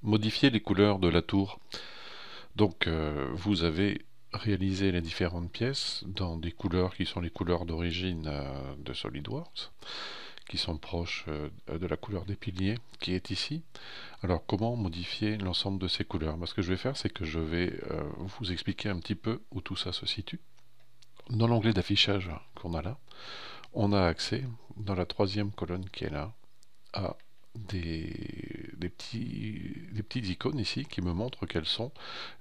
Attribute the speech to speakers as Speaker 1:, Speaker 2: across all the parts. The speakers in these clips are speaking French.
Speaker 1: Modifier les couleurs de la tour. Donc vous avez réalisé les différentes pièces dans des couleurs qui sont les couleurs d'origine de SolidWorks, qui sont proches de la couleur des piliers qui est ici. Alors comment modifier l'ensemble de ces couleurs? Ce que je vais faire, c'est que je vais vous expliquer un petit peu où tout ça se situe. Dans l'onglet d'affichage qu'on a là, on a accès, dans la troisième colonne qui est là, à des petites icônes ici qui me montrent quelles sont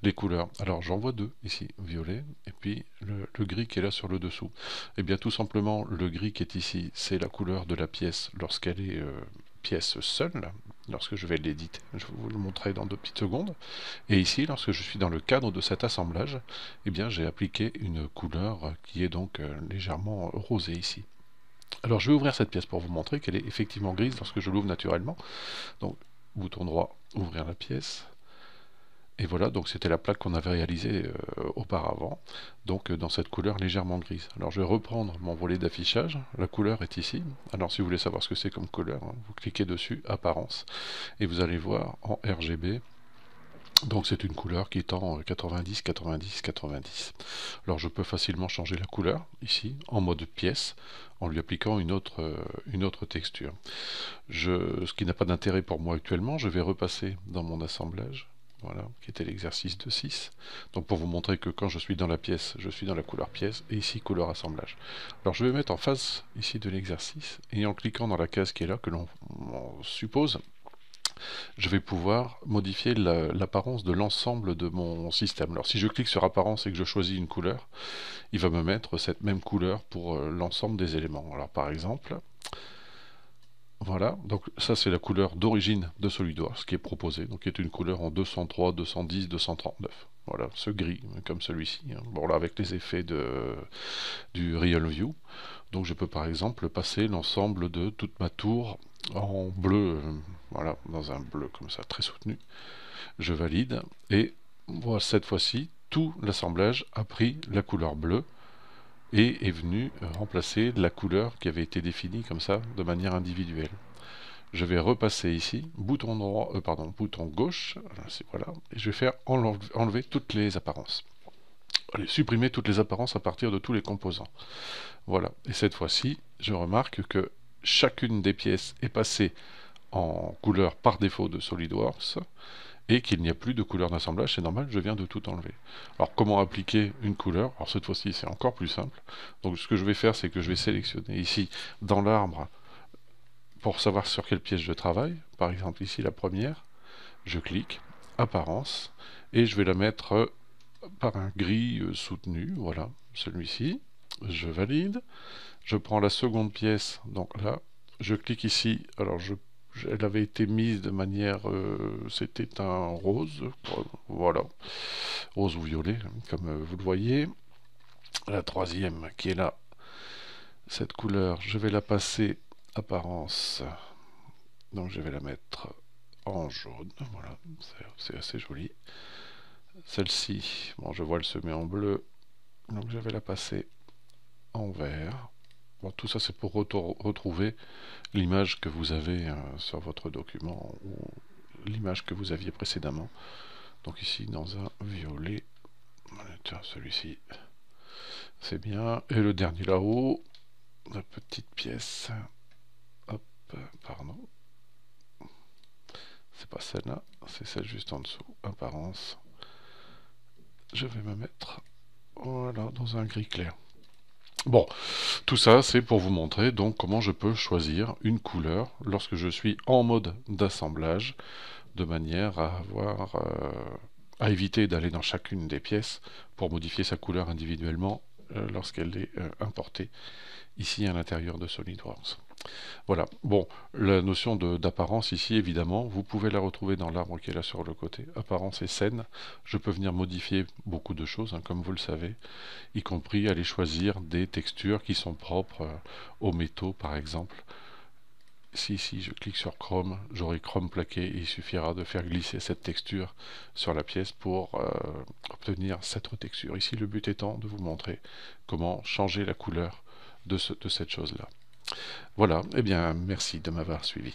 Speaker 1: les couleurs. Alors j'en vois deux ici, violet, et puis le gris qui est là sur le dessous. Et bien tout simplement, le gris qui est ici, c'est la couleur de la pièce lorsqu'elle est pièce seule, lorsque je vais l'éditer. Je vais vous le montrer dans 2 petites secondes. Et ici, lorsque je suis dans le cadre de cet assemblage, eh bien j'ai appliqué une couleur qui est donc légèrement rosée ici. Alors je vais ouvrir cette pièce pour vous montrer qu'elle est effectivement grise lorsque je l'ouvre naturellement. Donc bouton droit, ouvrir la pièce. Et voilà, donc c'était la plaque qu'on avait réalisée auparavant, donc dans cette couleur légèrement grise. Alors je vais reprendre mon volet d'affichage, la couleur est ici. Alors si vous voulez savoir ce que c'est comme couleur, vous cliquez dessus, apparence, et vous allez voir en RGB. Donc c'est une couleur qui est en 90, 90, 90. Alors je peux facilement changer la couleur, ici, en mode pièce, en lui appliquant une autre texture. Ce qui n'a pas d'intérêt pour moi actuellement, je vais repasser dans mon assemblage, voilà, qui était l'exercice de 6. Donc pour vous montrer que quand je suis dans la pièce, je suis dans la couleur pièce, et ici couleur assemblage. Alors je vais mettre en face ici de l'exercice, et en cliquant dans la case qui est là, que l'on suppose, je vais pouvoir modifier l'apparence de l'ensemble de mon système. Alors si je clique sur apparence et que je choisis une couleur, il va me mettre cette même couleur pour l'ensemble des éléments. Alors par exemple, voilà, donc ça c'est la couleur d'origine de SolidWorks qui est proposée, donc qui est une couleur en 203, 210, 239. Voilà, ce gris, comme celui-ci. Bon là avec les effets du Real View. Donc je peux par exemple passer l'ensemble de toute ma tour en bleu, voilà, dans un bleu comme ça, très soutenu. Je valide, et voilà, cette fois-ci, tout l'assemblage a pris la couleur bleue et est venu remplacer la couleur qui avait été définie comme ça, de manière individuelle. Je vais repasser ici, bouton droit, bouton gauche, voilà, et je vais faire enlever toutes les apparences. Allez, supprimer toutes les apparences à partir de tous les composants. Voilà, et cette fois-ci, je remarque que chacune des pièces est passée en couleur par défaut de SolidWorks et qu'il n'y a plus de couleur d'assemblage, c'est normal, je viens de tout enlever. Alors comment appliquer une couleur? Alors cette fois-ci c'est encore plus simple. Donc ce que je vais faire, c'est que je vais sélectionner ici dans l'arbre pour savoir sur quelle pièce je travaille. Par exemple ici la première, je clique, apparence, et je vais la mettre par un gris soutenu, voilà, celui-ci. Je valide, je prends la seconde pièce, donc là, je clique ici, alors elle avait été mise de manière, c'était un rose, voilà, rose ou violet, comme vous le voyez. La troisième qui est là, cette couleur, je vais la passer apparence, donc je vais la mettre en jaune, voilà, c'est assez joli. Celle-ci, bon je vois elle se met en bleu, donc je vais la passer en vert. Bon, tout ça c'est pour retrouver l'image que vous avez sur votre document ou l'image que vous aviez précédemment. Donc ici dans un violet, tiens celui-ci, c'est bien. Et le dernier là-haut, la petite pièce, hop, pardon, c'est pas celle-là, c'est celle juste en dessous, apparence. Je vais me mettre, voilà, dans un gris clair. Bon, tout ça c'est pour vous montrer donc comment je peux choisir une couleur lorsque je suis en mode d'assemblage, de manière à avoir à éviter d'aller dans chacune des pièces pour modifier sa couleur individuellement lorsqu'elle est importée ici à l'intérieur de SolidWorks. Voilà, bon, la notion d'apparence ici, évidemment, vous pouvez la retrouver dans l'arbre qui est là sur le côté. Apparence et scène, je peux venir modifier beaucoup de choses, comme vous le savez, y compris aller choisir des textures qui sont propres aux métaux, par exemple. Si je clique sur Chrome, j'aurai Chrome plaqué et il suffira de faire glisser cette texture sur la pièce pour obtenir cette texture. Ici, le but étant de vous montrer comment changer la couleur de cette chose-là. Voilà, eh bien merci de m'avoir suivi.